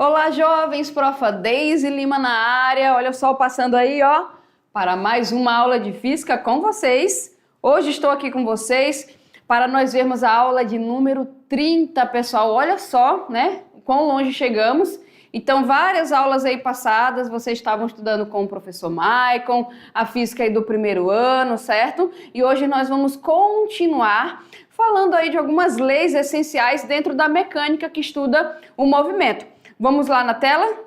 Olá, jovens, profa Deise Lima na área. Olha o sol passando aí, ó, para mais uma aula de física com vocês. Hoje estou aqui com vocês para nós vermos a aula de número 30, pessoal. Olha só, né, quão longe chegamos. Então, várias aulas aí passadas, vocês estavam estudando com o professor Maicon, a física aí do primeiro ano, certo? E hoje nós vamos continuar falando aí de algumas leis essenciais dentro da mecânica que estuda o movimento. Vamos lá na tela?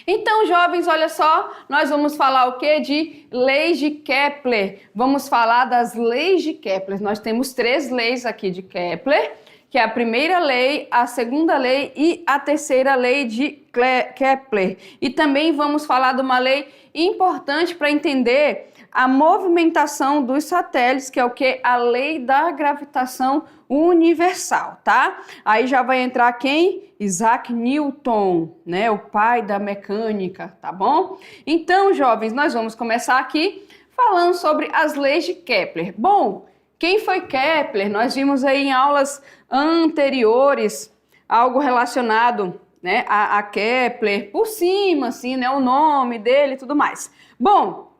Então, jovens, olha só, nós vamos falar o que? De leis de Kepler. Vamos falar das leis de Kepler. Nós temos 3 leis aqui de Kepler, que é a primeira lei, a segunda lei e a terceira lei de Kepler. E também vamos falar de uma lei importante para entender a movimentação dos satélites, que é o que? A lei da gravitação universal, tá? Aí já vai entrar quem? Isaac Newton, né? O pai da mecânica, tá bom? Então, jovens, nós vamos começar aqui falando sobre as leis de Kepler. Bom, quem foi Kepler? Nós vimos aí em aulas anteriores algo relacionado, né, a Kepler, por cima, assim, né, o nome dele e tudo mais. Bom,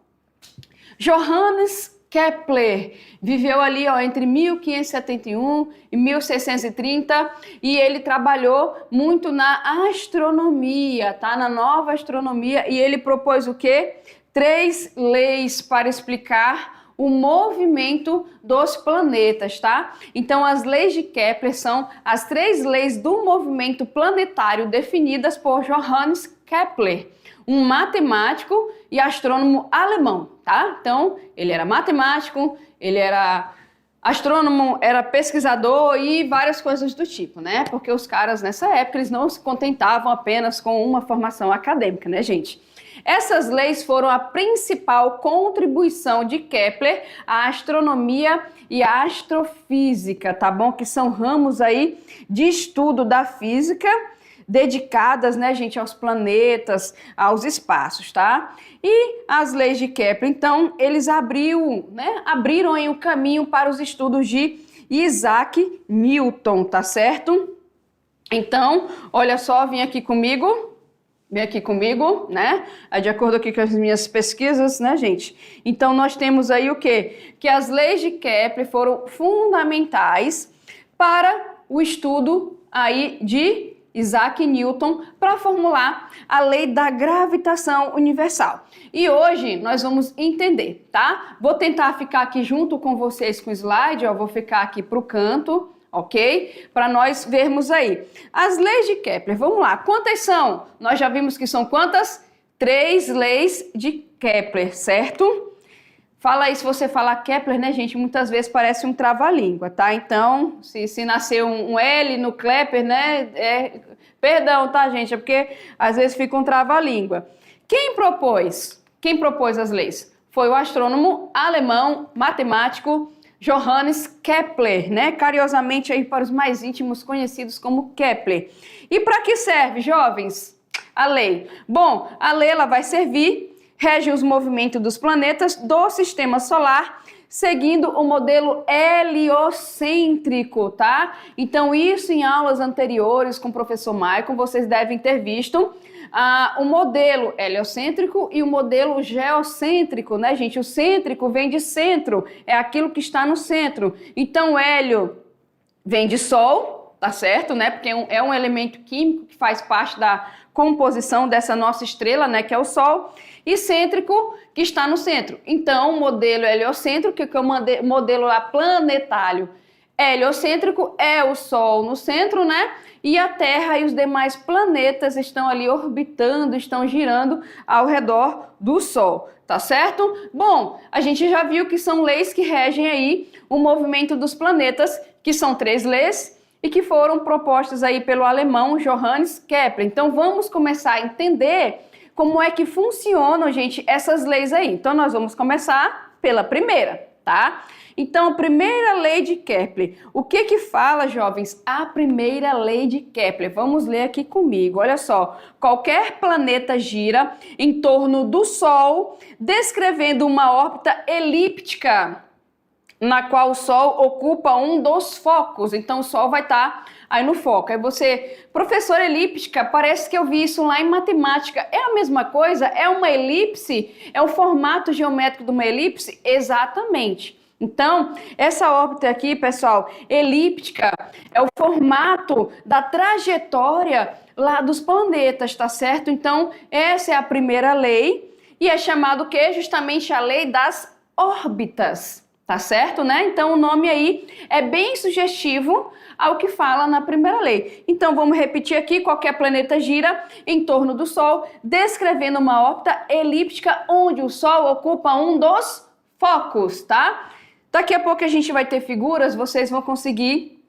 Johannes Kepler viveu ali, ó, entre 1571 e 1630 e ele trabalhou muito na astronomia, tá? Na nova astronomia, e ele propôs o quê? 3 leis para explicar o movimento dos planetas, tá? Então, as leis de Kepler são as 3 leis do movimento planetário definidas por Johannes Kepler, um matemático e astrônomo alemão, tá? Então, ele era matemático, ele era astrônomo, era pesquisador e várias coisas do tipo, né? Porque os caras nessa época, eles não se contentavam apenas com uma formação acadêmica, né, gente? Essas leis foram a principal contribuição de Kepler à astronomia e à astrofísica, tá bom? Que são ramos aí de estudo da física dedicadas, né, gente, aos planetas, aos espaços, tá? E as leis de Kepler, então, eles abriram aí o caminho para os estudos de Isaac Newton, tá certo? Então, olha só, vem aqui comigo, né? De acordo aqui com as minhas pesquisas, né, gente? Então, nós temos aí o quê? Que as leis de Kepler foram fundamentais para o estudo aí de Isaac Newton para formular a lei da gravitação universal. E hoje nós vamos entender, tá? Vou tentar ficar aqui junto com vocês com o slide, ó, vou ficar aqui para o canto, ok? Para nós vermos aí. As leis de Kepler, vamos lá. Quantas são? Nós já vimos que são quantas? 3 leis de Kepler, certo? Fala aí, se você falar Kepler, né, gente, muitas vezes parece um trava-língua, tá? Então, se nascer um L no Kepler, né, perdão, tá, gente? É porque às vezes fica um trava-língua. Quem propôs as leis? Foi o astrônomo alemão, matemático, Johannes Kepler, né? Carinhosamente aí para os mais íntimos conhecidos como Kepler. E para que serve, jovens, a lei? Bom, a lei ela vai servir, rege os movimentos dos planetas do sistema solar, seguindo o modelo heliocêntrico, tá? Então, isso em aulas anteriores com o professor Maicon, vocês devem ter visto o modelo heliocêntrico e o modelo geocêntrico, né, gente? O cêntrico vem de centro, é aquilo que está no centro. Então, hélio vem de Sol, tá certo, né? Porque é um elemento químico que faz parte da composição dessa nossa estrela, né, que é o Sol, e cêntrico, que está no centro. Então, o modelo heliocêntrico, que é o modelo lá planetário heliocêntrico, é o Sol no centro, né? E a Terra e os demais planetas estão ali orbitando, estão girando ao redor do Sol, tá certo? Bom, a gente já viu que são leis que regem aí o movimento dos planetas, que são 3 leis, e que foram propostas aí pelo alemão Johannes Kepler. Então vamos começar a entender como é que funcionam, gente, essas leis aí. Então nós vamos começar pela primeira, tá? Então, a primeira lei de Kepler. O que que fala, jovens? A primeira lei de Kepler. Vamos ler aqui comigo. Olha só. Qualquer planeta gira em torno do Sol, descrevendo uma órbita elíptica, na qual o Sol ocupa um dos focos. Então, o Sol vai estar aí no foco. Aí você, professora, elíptica, parece que eu vi isso lá em matemática. É a mesma coisa? É uma elipse? É o formato geométrico de uma elipse? Exatamente. Então, essa órbita aqui, pessoal, elíptica, é o formato da trajetória lá dos planetas, tá certo? Então, essa é a primeira lei e é chamado o quê? Justamente a lei das órbitas, tá certo, né? Então, o nome aí é bem sugestivo ao que fala na primeira lei. Então, vamos repetir aqui: qualquer planeta gira em torno do Sol, descrevendo uma órbita elíptica onde o Sol ocupa um dos focos, tá? Daqui a pouco a gente vai ter figuras, vocês vão conseguir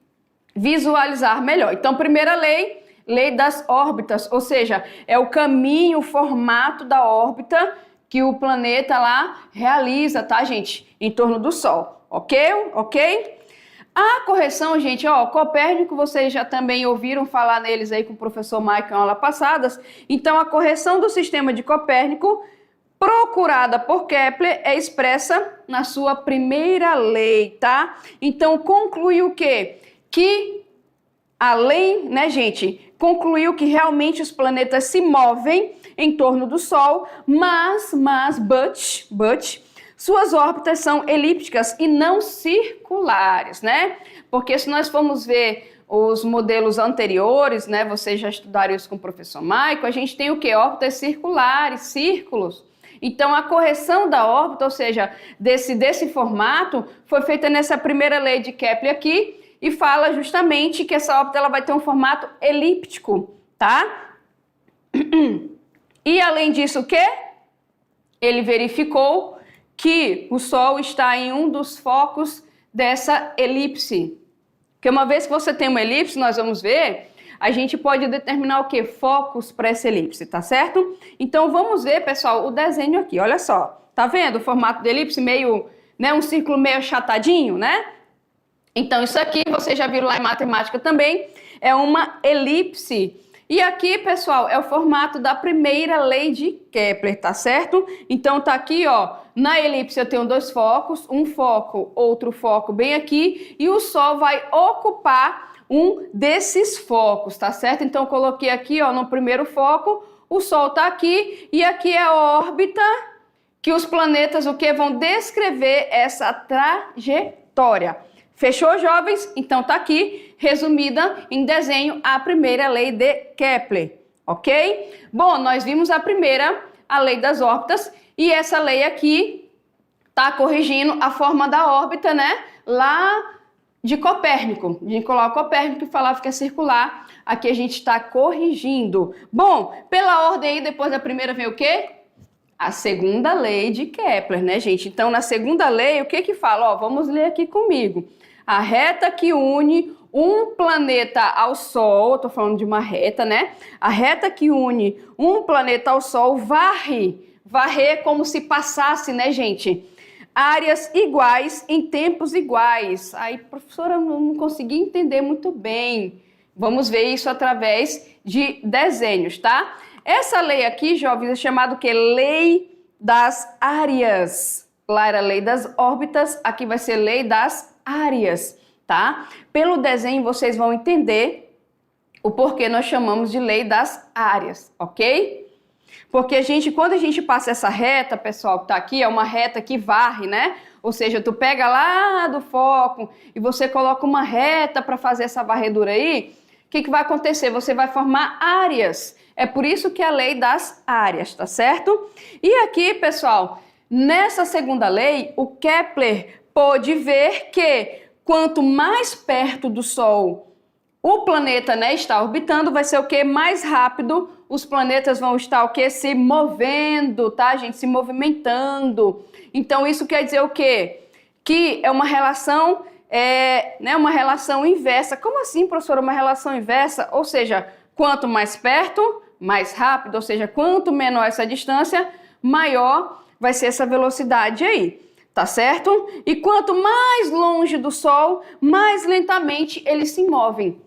visualizar melhor. Então, primeira lei, lei das órbitas, ou seja, é o caminho, o formato da órbita que o planeta lá realiza, tá, gente? Em torno do Sol, ok? Ok? A correção, gente, ó, Copérnico, vocês já também ouviram falar neles aí com o professor Michael em aula passadas. Então, a correção do sistema de Copérnico, procurada por Kepler, é expressa na sua primeira lei, tá? Então, conclui o quê? Que, além, né, gente, concluiu que realmente os planetas se movem em torno do Sol, but, suas órbitas são elípticas e não circulares, né? Porque se nós formos ver os modelos anteriores, né, vocês já estudaram isso com o professor Michael, a gente tem o quê? Órbitas circulares, círculos. Então, a correção da órbita, ou seja, desse formato, foi feita nessa primeira lei de Kepler aqui e fala justamente que essa órbita ela vai ter um formato elíptico, tá? E, além disso, o quê? Ele verificou que o Sol está em um dos focos dessa elipse. Porque uma vez que você tem uma elipse, nós vamos ver, a gente pode determinar o quê? Focos para essa elipse, tá certo? Então vamos ver, pessoal, o desenho aqui, olha só. Tá vendo o formato da elipse meio, né, um círculo meio achatadinho, né? Então isso aqui, vocês já viram lá em matemática também, é uma elipse. E aqui, pessoal, é o formato da primeira lei de Kepler, tá certo? Então tá aqui, ó, na elipse eu tenho dois focos, um foco, outro foco bem aqui, e o Sol vai ocupar um desses focos, tá certo? Então eu coloquei aqui, ó, no primeiro foco, o Sol tá aqui, e aqui é a órbita que os planetas, o que, vão descrever essa trajetória. Fechou, jovens? Então tá aqui, resumida em desenho, a primeira lei de Kepler, ok? Bom, nós vimos a primeira, a lei das órbitas, e essa lei aqui tá corrigindo a forma da órbita, né? Lá de Copérnico, de Nicolau Copérnico, que falava que é circular, aqui a gente está corrigindo. Bom, pela ordem aí, depois da primeira vem o quê? A segunda lei de Kepler, né, gente? Então, na segunda lei, o que que fala? Ó, vamos ler aqui comigo. A reta que une um planeta ao Sol, eu tô falando de uma reta, né? A reta que une um planeta ao Sol varrer como se passasse, né, gente? Áreas iguais em tempos iguais. Aí, professora, eu não consegui entender muito bem. Vamos ver isso através de desenhos, tá? Essa lei aqui, jovens, é chamada o quê? Lei das áreas. Lá era lei das órbitas, aqui vai ser lei das áreas, tá? Pelo desenho vocês vão entender o porquê nós chamamos de lei das áreas, ok? Porque quando a gente passa essa reta, pessoal, que tá aqui, é uma reta que varre, né? Ou seja, tu pega lá do foco e você coloca uma reta para fazer essa varredura aí, o que que vai acontecer? Você vai formar áreas. É por isso que é a lei das áreas, tá certo? E aqui, pessoal, nessa segunda lei, o Kepler pôde ver que quanto mais perto do Sol o planeta, né, está orbitando, vai ser o que? Mais rápido os planetas vão estar o que? Se movendo, tá, gente? Se movimentando. Então, isso quer dizer o quê? Que é uma relação, né, uma relação inversa. Como assim, professora, uma relação inversa? Ou seja, quanto mais perto, mais rápido, ou seja, quanto menor essa distância, maior vai ser essa velocidade aí, tá certo? E quanto mais longe do Sol, mais lentamente eles se movem.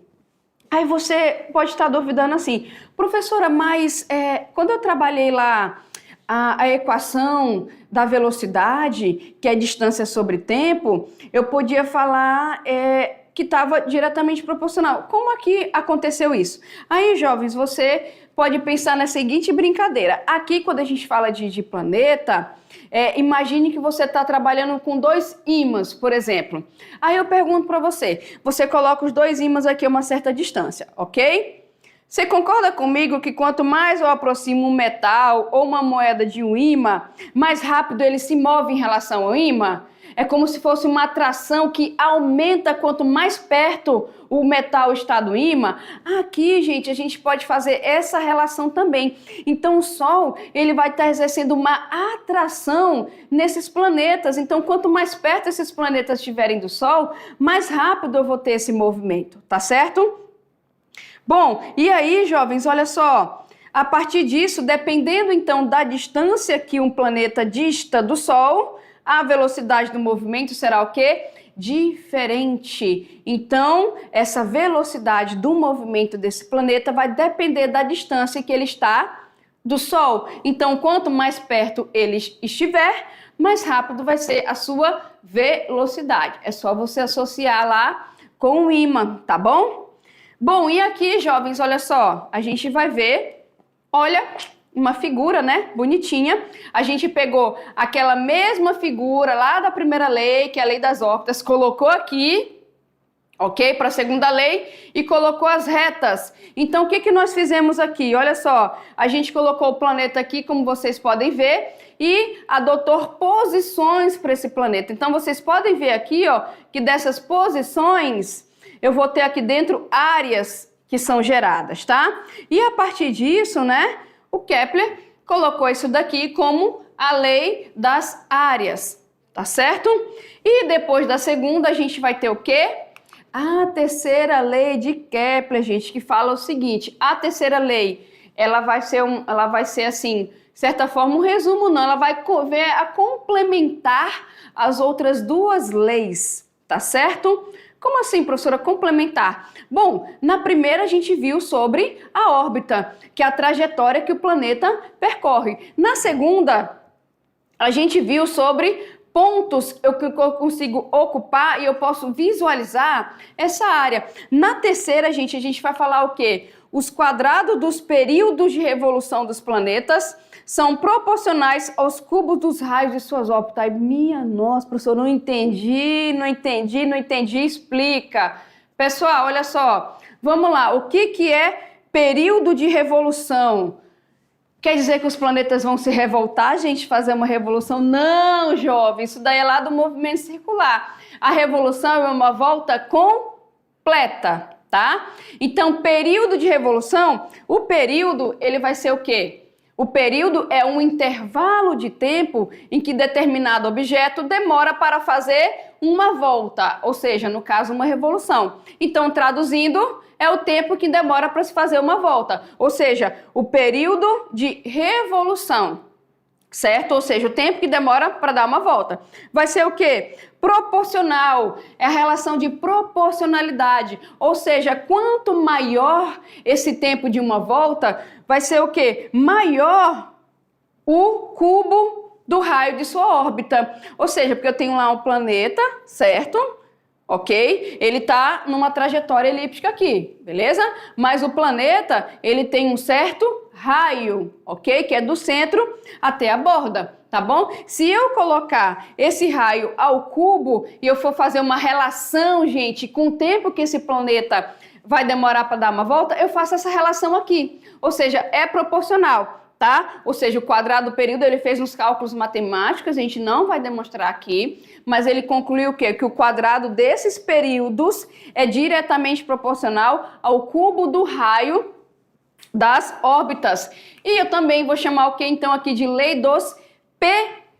Aí você pode estar duvidando assim, professora, mas quando eu trabalhei lá a equação da velocidade, que é distância sobre tempo, eu podia falar que estava diretamente proporcional. Como aqui aconteceu isso? Aí, jovens, você pode pensar na seguinte brincadeira. Aqui, quando a gente fala de planeta, imagine que você está trabalhando com 2 ímãs, por exemplo. Aí eu pergunto para você coloca os 2 ímãs aqui a uma certa distância, ok? Você concorda comigo que quanto mais eu aproximo um metal ou uma moeda de um ímã, mais rápido ele se move em relação ao ímã? É como se fosse uma atração que aumenta quanto mais perto o metal está do ímã. Aqui, gente, a gente pode fazer essa relação também. Então, o Sol, ele vai estar exercendo uma atração nesses planetas. Então, quanto mais perto esses planetas estiverem do Sol, mais rápido eu vou ter esse movimento, tá certo? Bom, e aí, jovens, olha só. A partir disso, dependendo então da distância que um planeta dista do Sol, a velocidade do movimento será o quê? Diferente. Então, essa velocidade do movimento desse planeta vai depender da distância que ele está do Sol. Então, quanto mais perto ele estiver, mais rápido vai ser a sua velocidade. É só você associar lá com o ímã, tá bom? Bom, e aqui, jovens, olha só, a gente vai ver, olha, uma figura, né, bonitinha. A gente pegou aquela mesma figura lá da primeira lei, que é a lei das órbitas, colocou aqui, ok, para a segunda lei, e colocou as retas. Então, o que que nós fizemos aqui? Olha só, a gente colocou o planeta aqui, como vocês podem ver, e adotou posições para esse planeta. Então, vocês podem ver aqui, ó, que dessas posições, eu vou ter aqui dentro áreas que são geradas, tá? E a partir disso, né, o Kepler colocou isso daqui como a lei das áreas, tá certo? E depois da segunda a gente vai ter o quê? A terceira lei de Kepler, gente, que fala o seguinte: a terceira lei, ela vai ser assim, de certa forma um resumo, não, ela vai ver a complementar as outras 2 leis, tá certo? Como assim, professora, complementar? Bom, na primeira a gente viu sobre a órbita, que é a trajetória que o planeta percorre. Na segunda, a gente viu sobre pontos que eu consigo ocupar e eu posso visualizar essa área. Na terceira, gente, a gente vai falar o quê? Os quadrados dos períodos de revolução dos planetas são proporcionais aos cubos dos raios de suas órbitas. Ai, minha nossa, professor, não entendi, explica. Pessoal, olha só, vamos lá, o que é período de revolução? Quer dizer que os planetas vão se revoltar, gente, fazer uma revolução? Não, jovem, isso daí é lá do movimento circular. A revolução é uma volta completa, tá? Então, período de revolução, o período, ele vai ser o quê? O período é um intervalo de tempo em que determinado objeto demora para fazer uma volta, ou seja, no caso, uma revolução. Então, traduzindo, é o tempo que demora para se fazer uma volta, ou seja, o período de revolução, certo? Ou seja, o tempo que demora para dar uma volta. Vai ser o quê? Proporcional, é a relação de proporcionalidade, ou seja, quanto maior esse tempo de uma volta, vai ser o quê? Maior o cubo do raio de sua órbita. Ou seja, porque eu tenho lá um planeta, certo? Ok? Ele está numa trajetória elíptica aqui, beleza? Mas o planeta, ele tem um certo raio, ok? Que é do centro até a borda, tá bom? Se eu colocar esse raio ao cubo e eu for fazer uma relação, gente, com o tempo que esse planeta vai demorar para dar uma volta, eu faço essa relação aqui. Ou seja, é proporcional, tá? Ou seja, o quadrado do período, ele fez uns cálculos matemáticos, a gente não vai demonstrar aqui, mas ele concluiu o quê? Que o quadrado desses períodos é diretamente proporcional ao cubo do raio das órbitas. E eu também vou chamar o que então aqui de lei dos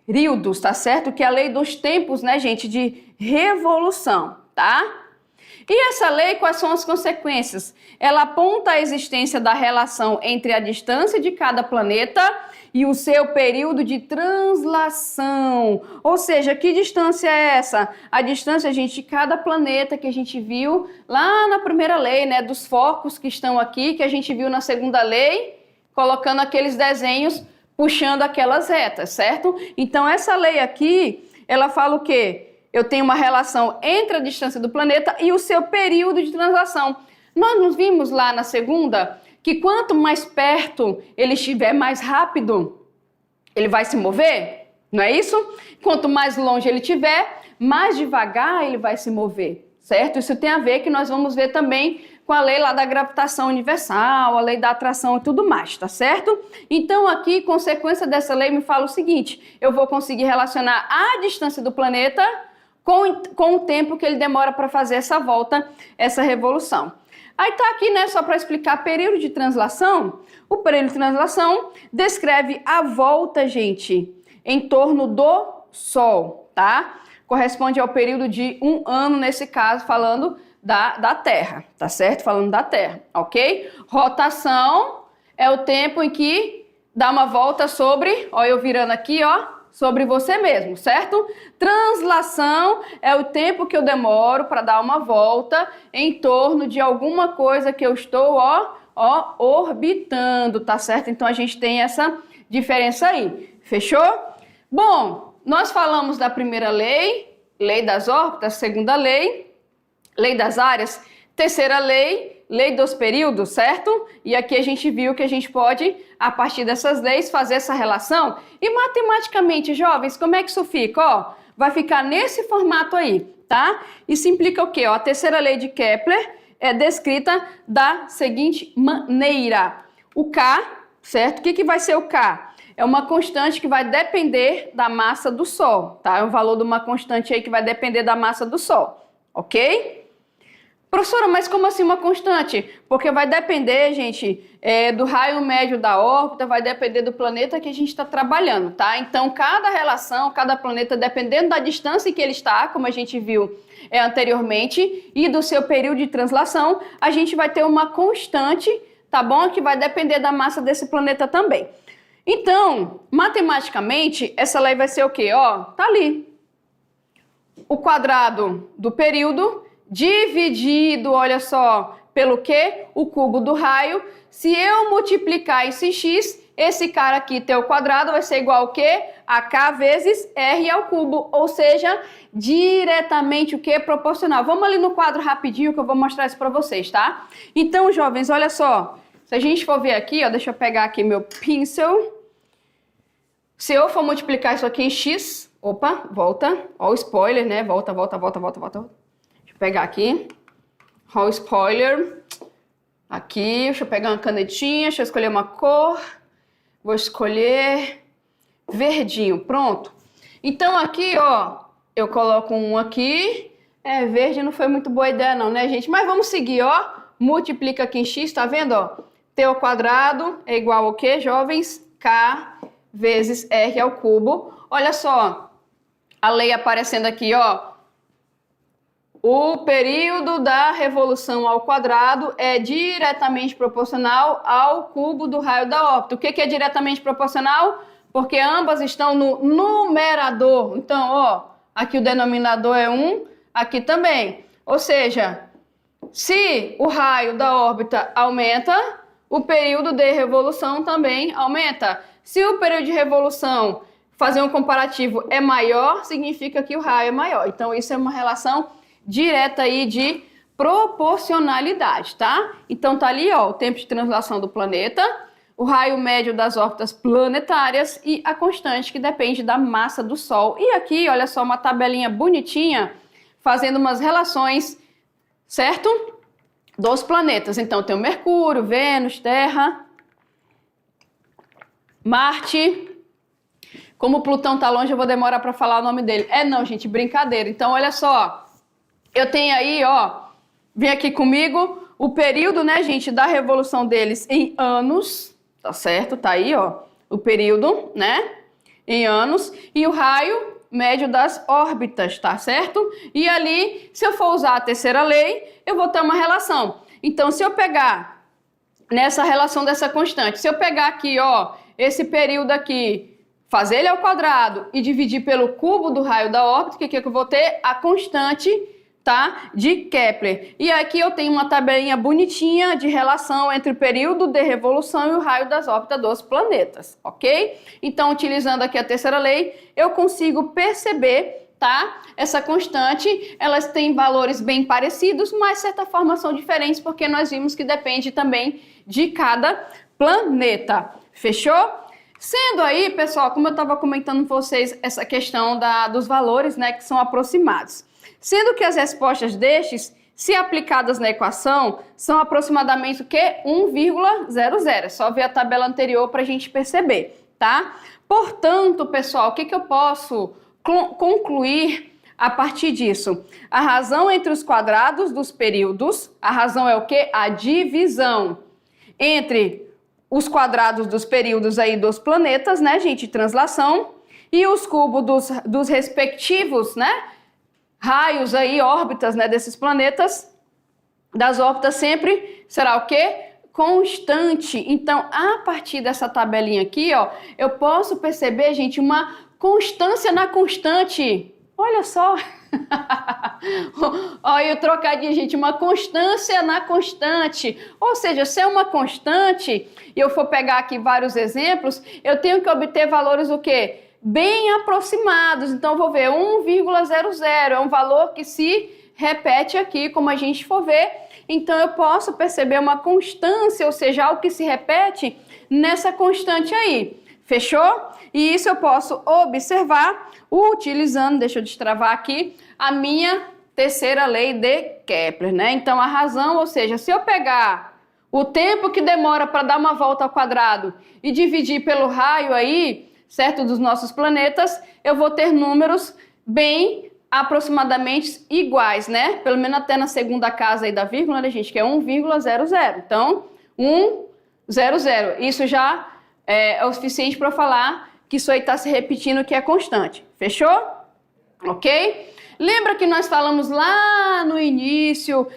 períodos, tá certo? Que é a lei dos tempos, né, gente, de revolução, tá? E essa lei, quais são as consequências? Ela aponta a existência da relação entre a distância de cada planeta e o seu período de translação. Ou seja, que distância é essa? A distância, gente, de cada planeta que a gente viu lá na primeira lei, né? Dos focos que estão aqui, que a gente viu na segunda lei, colocando aqueles desenhos, puxando aquelas retas, certo? Então, essa lei aqui, ela fala o quê? Eu tenho uma relação entre a distância do planeta e o seu período de translação. Nós nos vimos lá na segunda que quanto mais perto ele estiver, mais rápido ele vai se mover, não é isso? Quanto mais longe ele estiver, mais devagar ele vai se mover, certo? Isso tem a ver que nós vamos ver também com a lei lá da gravitação universal, a lei da atração e tudo mais, tá certo? Então aqui, consequência dessa lei me fala o seguinte, eu vou conseguir relacionar a distância do planeta com o tempo que ele demora para fazer essa volta, essa revolução. Aí tá aqui, né, só para explicar período de translação. O período de translação descreve a volta, gente, em torno do Sol, tá? Corresponde ao período de 1 ano, nesse caso, falando da Terra, tá certo? Falando da Terra, ok? Rotação é o tempo em que dá uma volta sobre, ó, eu virando aqui, ó, sobre você mesmo, certo? Translação é o tempo que eu demoro para dar uma volta em torno de alguma coisa que eu estou, ó, orbitando, tá certo? Então a gente tem essa diferença aí, fechou? Bom, nós falamos da primeira lei, lei das órbitas, segunda lei, lei das áreas, terceira lei, lei dos períodos, certo? E aqui a gente viu que a gente pode, a partir dessas leis, fazer essa relação. E matematicamente, jovens, como é que isso fica? Ó, vai ficar nesse formato aí, tá? Isso implica o quê? Ó, a terceira lei de Kepler é descrita da seguinte maneira. O K, certo? O que vai ser o K? É uma constante que vai depender da massa do Sol, tá? É um valor de uma constante aí que vai depender da massa do Sol, ok? Professora, mas como assim uma constante? Porque vai depender, gente, do raio médio da órbita, vai depender do planeta que a gente está trabalhando, tá? Então, cada relação, cada planeta, dependendo da distância em que ele está, como a gente viu anteriormente, e do seu período de translação, a gente vai ter uma constante, tá bom? Que vai depender da massa desse planeta também. Então, matematicamente, essa lei vai ser o quê? Ó, tá ali. O quadrado do período dividido, olha só, pelo quê? O cubo do raio. Se eu multiplicar esse x, esse cara aqui, t ao quadrado, vai ser igual ao quê? A k vezes r ao cubo, ou seja, diretamente o quê? Proporcional. Vamos ali no quadro rapidinho que eu vou mostrar isso para vocês, tá? Então, jovens, olha só. Se a gente for ver aqui, ó, deixa eu pegar aqui meu pincel. Se eu for multiplicar isso aqui em x, opa, volta, ó o spoiler, né? Volta. Deixa eu pegar aqui, ó o spoiler. Aqui, deixa eu pegar uma canetinha, deixa eu escolher uma cor. Vou escolher verdinho, pronto. Então aqui, ó, eu coloco um aqui. Verde não foi muito boa ideia não, né, gente? Mas vamos seguir, ó. Multiplica aqui em x, tá vendo, ó? T ao quadrado é igual ao quê, jovens? K vezes R ao cubo. Olha só, a lei aparecendo aqui, ó. O período da revolução ao quadrado é diretamente proporcional ao cubo do raio da órbita. O que é diretamente proporcional? Porque ambas estão no numerador. Então, ó, aqui o denominador é 1, aqui também. Ou seja, se o raio da órbita aumenta, o período de revolução também aumenta. Se o período de revolução, fazer um comparativo, é maior, significa que o raio é maior. Então, isso é uma relação direta aí de proporcionalidade, tá? Então, tá ali, ó, o tempo de translação do planeta, o raio médio das órbitas planetárias e a constante que depende da massa do Sol. E aqui, olha só, uma tabelinha bonitinha, fazendo umas relações, certo? Dos planetas. Então, tem o Mercúrio, Vênus, Terra, Marte. Como Plutão tá longe, eu vou demorar para falar o nome dele. Não, gente, brincadeira. Então, olha só. Eu tenho aí, ó, vem aqui comigo, o período, né, gente, da revolução deles em anos, tá certo? Tá aí, ó, o período, né, em anos, e o raio médio das órbitas, tá certo? E ali, se eu for usar a terceira lei, eu vou ter uma relação. Então, se eu pegar nessa relação dessa constante, se eu pegar aqui, ó, esse período aqui, fazer ele ao quadrado e dividir pelo cubo do raio da órbita, o que eu vou ter? A constante, tá, de Kepler. E aqui eu tenho uma tabelinha bonitinha de relação entre o período de revolução e o raio das órbitas dos planetas, ok? Então, utilizando aqui a terceira lei, eu consigo perceber tá? Essa constante, elas têm valores bem parecidos, mas de certa forma são diferentes, porque nós vimos que depende também de cada planeta. Fechou? Sendo aí, pessoal, como eu estava comentando com vocês, essa questão dos valores, né, que são aproximados. Sendo que as respostas destes, se aplicadas na equação, são aproximadamente o quê? 1,00. É só ver a tabela anterior para a gente perceber, tá? Portanto, pessoal, o que eu posso concluir a partir disso? A razão entre os quadrados dos períodos, a razão é o quê? A divisão entre os quadrados dos períodos aí dos planetas, né, gente, translação, e os cubos dos respectivos, né, raios aí, órbitas, né, desses planetas, das órbitas sempre será o quê? Constante. Então, a partir dessa tabelinha aqui, ó, eu posso perceber, gente, uma constância na constante. Olha só. Olha o trocadilho, gente, uma constância na constante. Ou seja, se é uma constante, e eu for pegar aqui vários exemplos, eu tenho que obter valores o quê? Bem aproximados. Então, eu vou ver 1,00, é um valor que se repete aqui, como a gente for ver. Então, eu posso perceber uma constância, ou seja, algo que se repete nessa constante aí. Fechou? E isso eu posso observar utilizando, deixa eu destravar aqui, a minha terceira lei de Kepler, né? Então, a razão, ou seja, se eu pegar o tempo que demora para dar uma volta ao quadrado e dividir pelo raio aí, certo, dos nossos planetas, eu vou ter números bem aproximadamente iguais, né? Pelo menos até na segunda casa aí da vírgula, né, gente? Que é 1,00. Então, 1,00. Isso já é o suficiente para falar que isso aí está se repetindo, que é constante. Fechou? Ok? Lembra que nós falamos lá no início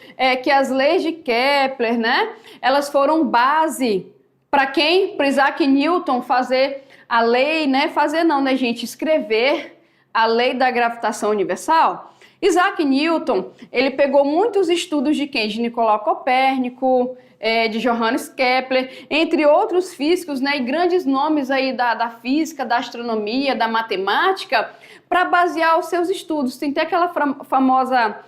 que as leis de Kepler, né? Elas foram base para quem? Para Isaac Newton fazer a lei, né? Fazer não, né, gente? Escrever a lei da gravitação universal. Isaac Newton, ele pegou muitos estudos de quem? De Nicolau Copérnico, de Johannes Kepler, entre outros físicos, né, e grandes nomes aí da física, da astronomia, da matemática, para basear os seus estudos. Tem até aquela famosa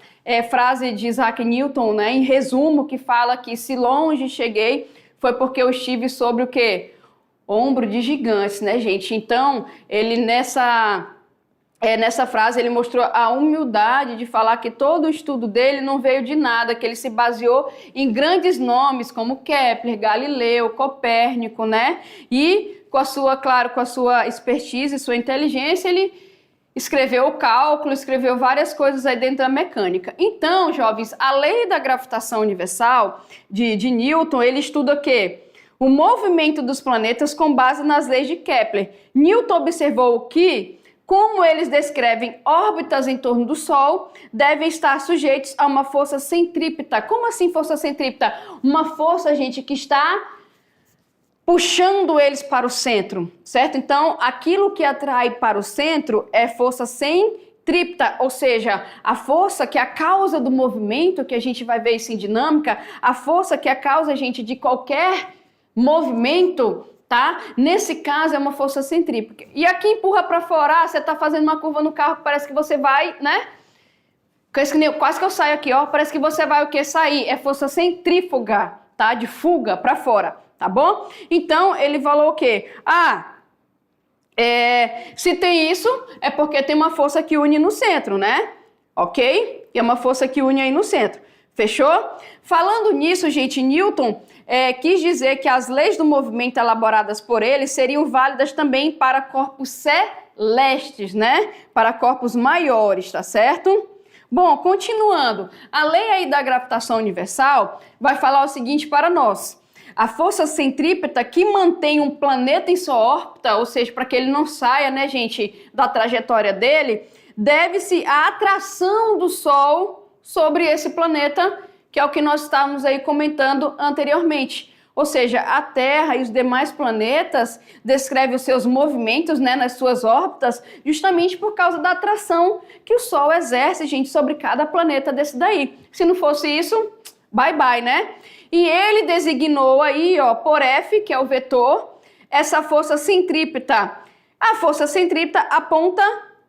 frase de Isaac Newton, né, em resumo, que fala que se longe cheguei, foi porque eu estive sobre o quê? Ombro de gigantes, né, gente? Então, ele nessa frase ele mostrou a humildade de falar que todo o estudo dele não veio de nada, que ele se baseou em grandes nomes como Kepler, Galileu, Copérnico, né? E com a sua expertise, sua inteligência, ele escreveu o cálculo, escreveu várias coisas aí dentro da mecânica. Então, jovens, a lei da gravitação universal de Newton, ele estuda o quê? O movimento dos planetas com base nas leis de Kepler. Newton observou que como eles descrevem órbitas em torno do Sol, devem estar sujeitos a uma força centrípeta. Como assim força centrípeta? Uma força, gente, que está puxando eles para o centro, certo? Então, aquilo que atrai para o centro é força centrípeta, ou seja, a força que é a causa do movimento, que a gente vai ver isso em dinâmica, a força que é a causa, gente, de qualquer movimento, tá? Nesse caso é uma força centrípeta. E aqui empurra para fora, você tá fazendo uma curva no carro, parece que você vai, né? Quase que eu saio aqui, ó. Parece que você vai o quê? Sair. É força centrífuga, tá? De fuga para fora, tá bom? Então, ele falou o quê? Se tem isso, é porque tem uma força que une no centro, né? Ok? É uma força que une aí no centro. Fechou? Falando nisso, gente, Newton quis dizer que as leis do movimento elaboradas por ele seriam válidas também para corpos celestes, né? Para corpos maiores, tá certo? Bom, continuando, a lei aí da gravitação universal vai falar o seguinte para nós. A força centrípeta que mantém um planeta em sua órbita, ou seja, para que ele não saia, né, gente, da trajetória dele, deve-se à atração do Sol sobre esse planeta, que é o que nós estávamos aí comentando anteriormente. Ou seja, a Terra e os demais planetas descrevem os seus movimentos, né, nas suas órbitas, justamente por causa da atração que o Sol exerce, gente, sobre cada planeta desse daí. Se não fosse isso, bye bye, né? E ele designou aí, ó, por F, que é o vetor, essa força centrípeta. A força centrípeta aponta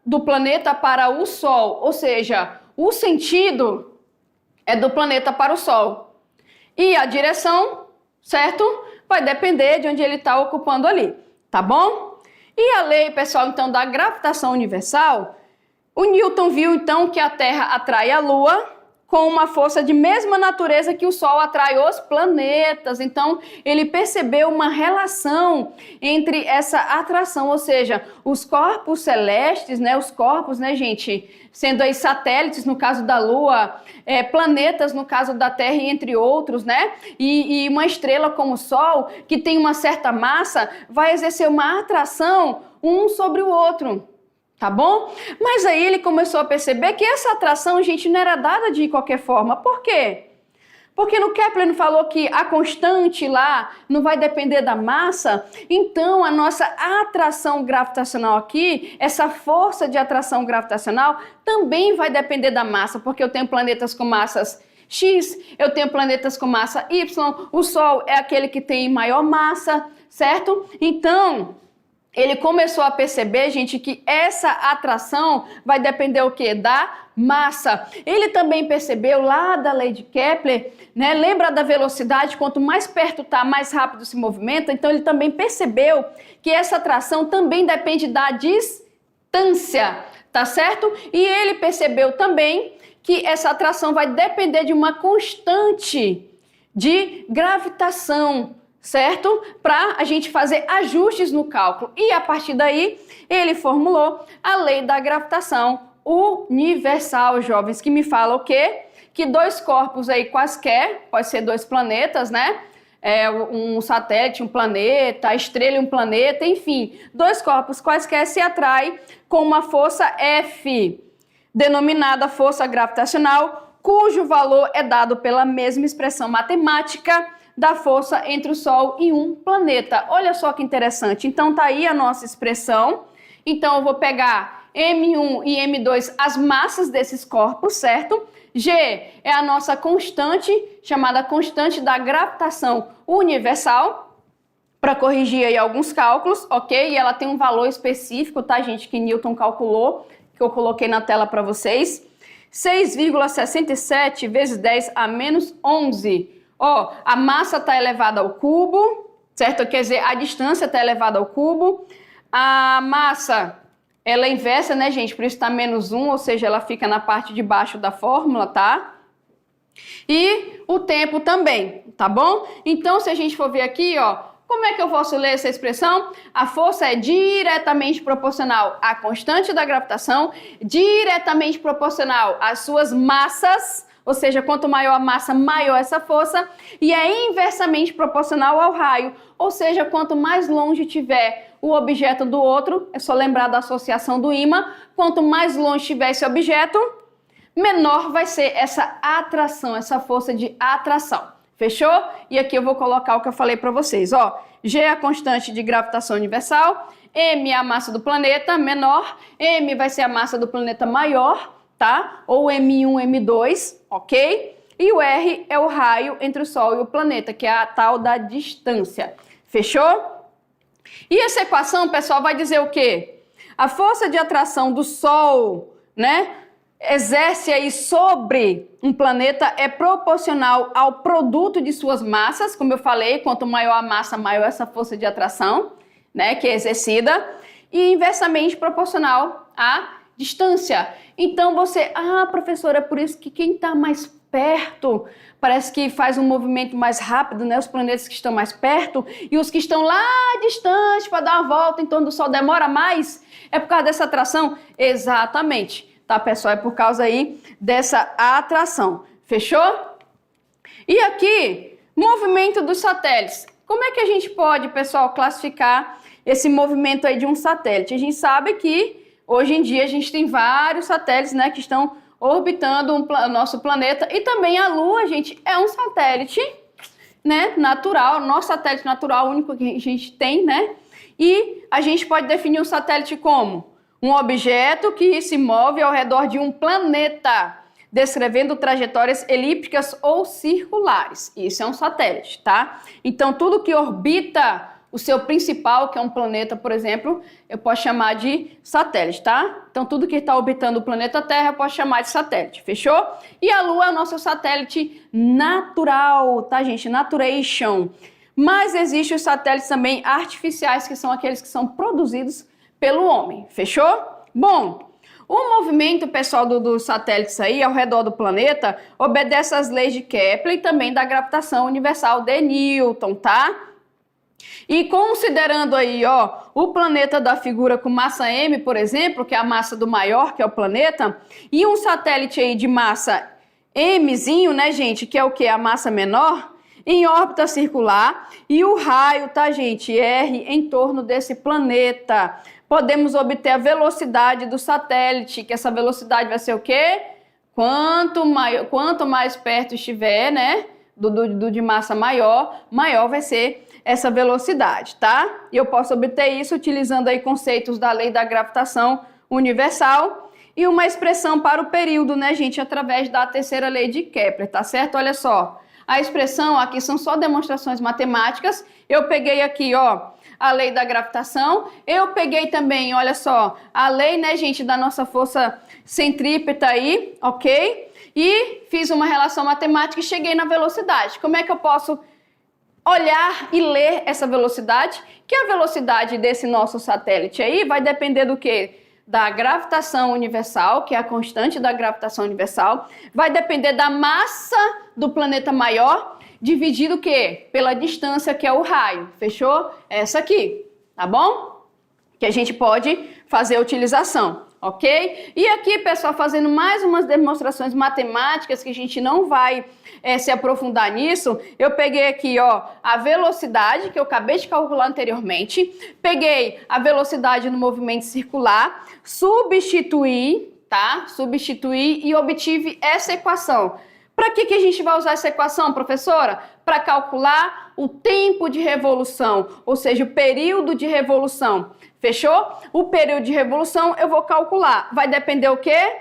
do planeta para o Sol, ou seja, o sentido é do planeta para o Sol. E a direção, certo? Vai depender de onde ele está ocupando ali, tá bom? E a lei, pessoal, então, da gravitação universal, o Newton viu, então, que a Terra atrai a Lua com uma força de mesma natureza que o Sol atrai os planetas. Então, ele percebeu uma relação entre essa atração, ou seja, os corpos celestes, né, os corpos, né, gente, sendo aí satélites no caso da Lua, planetas no caso da Terra e entre outros, né, e uma estrela como o Sol, que tem uma certa massa, vai exercer uma atração um sobre o outro. Tá bom? Mas aí ele começou a perceber que essa atração, gente, não era dada de qualquer forma. Por quê? Porque no Kepler não falou que a constante lá não vai depender da massa. Então a nossa atração gravitacional aqui, essa força de atração gravitacional, também vai depender da massa. Porque eu tenho planetas com massas X, eu tenho planetas com massa Y, o Sol é aquele que tem maior massa, certo? Então ele começou a perceber, gente, que essa atração vai depender o quê? Da massa. Ele também percebeu lá da lei de Kepler, né? Lembra da velocidade? Quanto mais perto está, mais rápido se movimenta. Então ele também percebeu que essa atração também depende da distância, tá certo? E ele percebeu também que essa atração vai depender de uma constante de gravitação, certo? Para a gente fazer ajustes no cálculo. E a partir daí, ele formulou a lei da gravitação universal, jovens, que me fala o quê? Que dois corpos aí quaisquer, pode ser dois planetas, né? Um satélite, um planeta, a estrela e um planeta, enfim, dois corpos quaisquer se atraem com uma força F, denominada força gravitacional, cujo valor é dado pela mesma expressão matemática da força entre o Sol e um planeta. Olha só que interessante. Então tá aí a nossa expressão. Então eu vou pegar M1 e M2, as massas desses corpos, certo? G é a nossa constante, chamada constante da gravitação universal, para corrigir aí alguns cálculos, ok? E ela tem um valor específico, tá, gente, que Newton calculou, que eu coloquei na tela para vocês. 6,67 vezes 10 a menos 11. Ó, a massa está elevada ao cubo, certo? Quer dizer, a distância está elevada ao cubo. A massa, ela é inversa, né, gente? Por isso está menos 1, ou seja, ela fica na parte de baixo da fórmula, tá? E o tempo também, tá bom? Então, se a gente for ver aqui, ó, como é que eu posso ler essa expressão? A força é diretamente proporcional à constante da gravitação, diretamente proporcional às suas massas, ou seja, quanto maior a massa, maior essa força, e é inversamente proporcional ao raio, ou seja, quanto mais longe tiver o objeto do outro, é só lembrar da associação do ímã, quanto mais longe tiver esse objeto, menor vai ser essa atração, essa força de atração. Fechou? E aqui eu vou colocar o que eu falei para vocês, ó. G é a constante de gravitação universal, M é a massa do planeta menor, M vai ser a massa do planeta maior, tá? Ou M1, M2, ok? E o R é o raio entre o Sol e o planeta, que é a tal da distância. Fechou? E essa equação, pessoal, vai dizer o quê? A força de atração do Sol, né, exerce aí sobre um planeta é proporcional ao produto de suas massas, como eu falei, quanto maior a massa, maior essa força de atração, né, que é exercida, e inversamente proporcional à distância. Então você, professora, é por isso que quem está mais perto parece que faz um movimento mais rápido, né? Os planetas que estão mais perto e os que estão lá distante para dar uma volta em torno do Sol demora mais. É por causa dessa atração? Exatamente, tá, pessoal? É por causa aí dessa atração. Fechou? E aqui, movimento dos satélites. Como é que a gente pode, pessoal, classificar esse movimento aí de um satélite? A gente sabe que hoje em dia a gente tem vários satélites, né, que estão orbitando o nosso planeta, e também a Lua, gente, é um satélite, né, natural, nosso satélite natural, o único que a gente tem, né? E a gente pode definir um satélite como um objeto que se move ao redor de um planeta, descrevendo trajetórias elípticas ou circulares. Isso é um satélite, tá? Então tudo que orbita o seu principal, que é um planeta, por exemplo, eu posso chamar de satélite, tá? Então, tudo que está orbitando o planeta Terra, eu posso chamar de satélite, fechou? E a Lua é o nosso satélite natural, tá, gente? Naturation. Mas existem os satélites também artificiais, que são aqueles que são produzidos pelo homem, fechou? Bom, o movimento, pessoal, dos satélites aí ao redor do planeta obedece às leis de Kepler e também da gravitação universal de Newton, tá? E considerando aí, ó, o planeta da figura com massa M, por exemplo, que é a massa do maior, que é o planeta, e um satélite aí de massa Mzinho, né, gente, que é o que? A massa menor, em órbita circular, e o raio, tá, gente, R em torno desse planeta. Podemos obter a velocidade do satélite, que essa velocidade vai ser o quê? Quanto mais perto estiver, né, do de massa maior, maior vai ser essa velocidade, tá? E eu posso obter isso utilizando aí conceitos da lei da gravitação universal e uma expressão para o período, né, gente, através da terceira lei de Kepler, tá certo? Olha só, a expressão aqui são só demonstrações matemáticas. Eu peguei aqui, ó, a lei da gravitação. Eu peguei também, olha só, a lei, né, gente, da nossa força centrípeta aí, ok? E fiz uma relação matemática e cheguei na velocidade. Como é que eu posso olhar e ler essa velocidade? Que a velocidade desse nosso satélite aí vai depender do quê? Da gravitação universal, que é a constante da gravitação universal, vai depender da massa do planeta maior, dividido o quê? Pela distância, que é o raio, fechou? Essa aqui, tá bom? Que a gente pode fazer a utilização, ok? E aqui, pessoal, fazendo mais umas demonstrações matemáticas que a gente não vai se aprofundar nisso, eu peguei aqui, ó, a velocidade que eu acabei de calcular anteriormente, peguei a velocidade no movimento circular, substituí, tá? Substituí e obtive essa equação. Para que a gente vai usar essa equação, professora? Para calcular o tempo de revolução, ou seja, o período de revolução. Fechou? O período de revolução eu vou calcular. Vai depender o quê?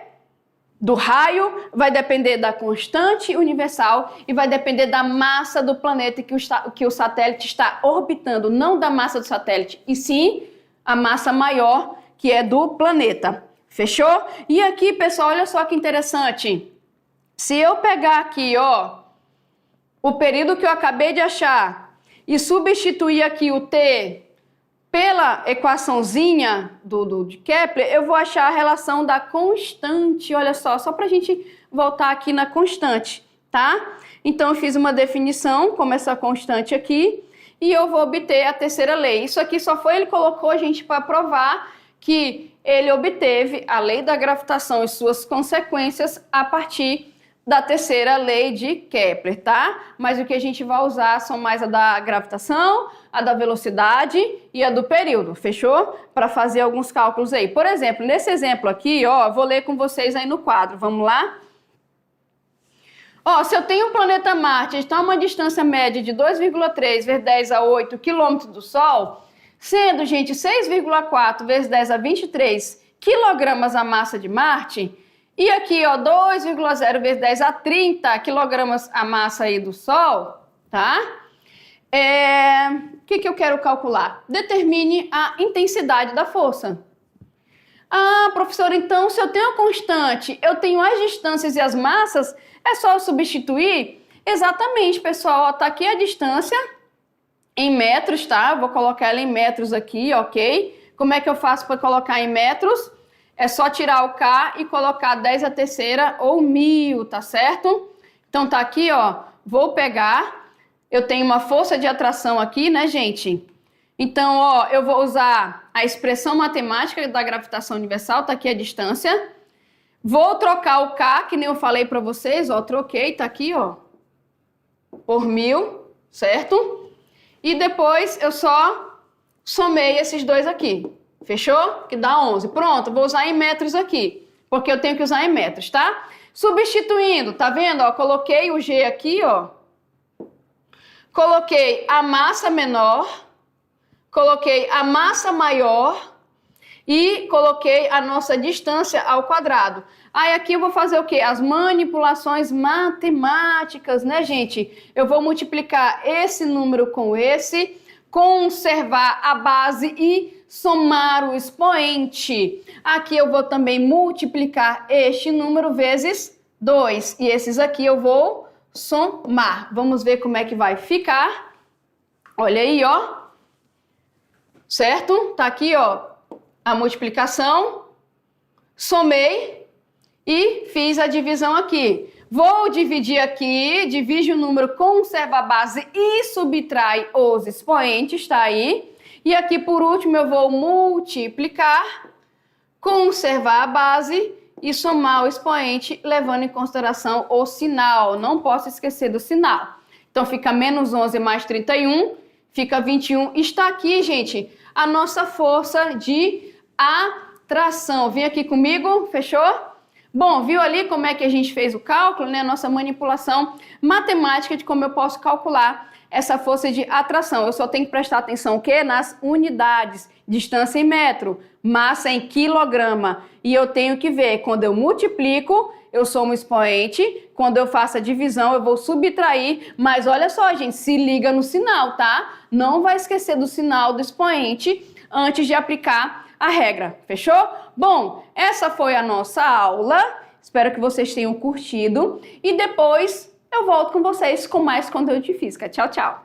Do raio, vai depender da constante universal e vai depender da massa do planeta que o satélite está orbitando, não da massa do satélite, e sim a massa maior, que é do planeta. Fechou? E aqui, pessoal, olha só que interessante. Se eu pegar aqui, ó, o período que eu acabei de achar e substituir aqui o T pela equaçãozinha de Kepler, eu vou achar a relação da constante, olha só para a gente voltar aqui na constante, tá? Então eu fiz uma definição como essa constante aqui e eu vou obter a terceira lei. Isso aqui só foi, ele colocou a gente para provar que ele obteve a lei da gravitação e suas consequências a partir da terceira lei de Kepler, tá? Mas o que a gente vai usar são mais a da gravitação, a da velocidade e a do período, fechou? Para fazer alguns cálculos aí. Por exemplo, nesse exemplo aqui, ó, vou ler com vocês aí no quadro, vamos lá? Ó, se eu tenho um planeta Marte, está a uma distância média de 2,3 vezes 10 a 8 quilômetros do Sol, sendo, gente, 6,4 vezes 10 a 23 quilogramas a massa de Marte, e aqui, ó, 2,0 vezes 10 a 30 quilogramas a massa aí do Sol, tá? O que eu quero calcular? Determine a intensidade da força. Ah, professora, então se eu tenho a constante, eu tenho as distâncias e as massas, é só eu substituir? Exatamente, pessoal, ó, tá aqui a distância em metros, tá? Vou colocar ela em metros aqui, ok? Como é que eu faço para colocar em metros? É só tirar o K e colocar 10 a terceira ou 1000, tá certo? Então tá aqui, ó, vou pegar, eu tenho uma força de atração aqui, né, gente? Então, ó, eu vou usar a expressão matemática da gravitação universal, tá aqui a distância. Vou trocar o K, que nem eu falei pra vocês, ó, troquei, tá aqui, ó, por 1000, certo? E depois eu só somei esses dois aqui. Fechou? Que dá 11. Pronto, vou usar em metros aqui, porque eu tenho que usar em metros, tá? Substituindo, tá vendo? Ó, coloquei o G aqui, ó. Coloquei a massa menor, coloquei a massa maior e coloquei a nossa distância ao quadrado. Aí aqui eu vou fazer o quê? As manipulações matemáticas, né, gente? Eu vou multiplicar esse número com esse, conservar a base e somar o expoente. Aqui eu vou também multiplicar este número vezes 2. E esses aqui eu vou somar. Vamos ver como é que vai ficar. Olha aí, ó. Certo? Tá aqui, ó, a multiplicação. Somei e fiz a divisão aqui. Vou dividir aqui, divide o número, conserva a base e subtrai os expoentes, tá aí. E aqui, por último, eu vou multiplicar, conservar a base e somar o expoente, levando em consideração o sinal. Não posso esquecer do sinal. Então, fica menos 11 mais 31, fica 21. Está aqui, gente, a nossa força de atração. Vem aqui comigo, fechou? Bom, viu ali como é que a gente fez o cálculo, né? Nossa manipulação matemática de como eu posso calcular essa força de atração. Eu só tenho que prestar atenção o quê? Nas unidades, distância em metro, massa em quilograma. E eu tenho que ver, quando eu multiplico, eu somo o expoente, quando eu faço a divisão, eu vou subtrair, mas olha só, gente, se liga no sinal, tá? Não vai esquecer do sinal do expoente antes de aplicar a regra, fechou? Bom, essa foi a nossa aula, espero que vocês tenham curtido e depois eu volto com vocês com mais conteúdo de física. Tchau, tchau!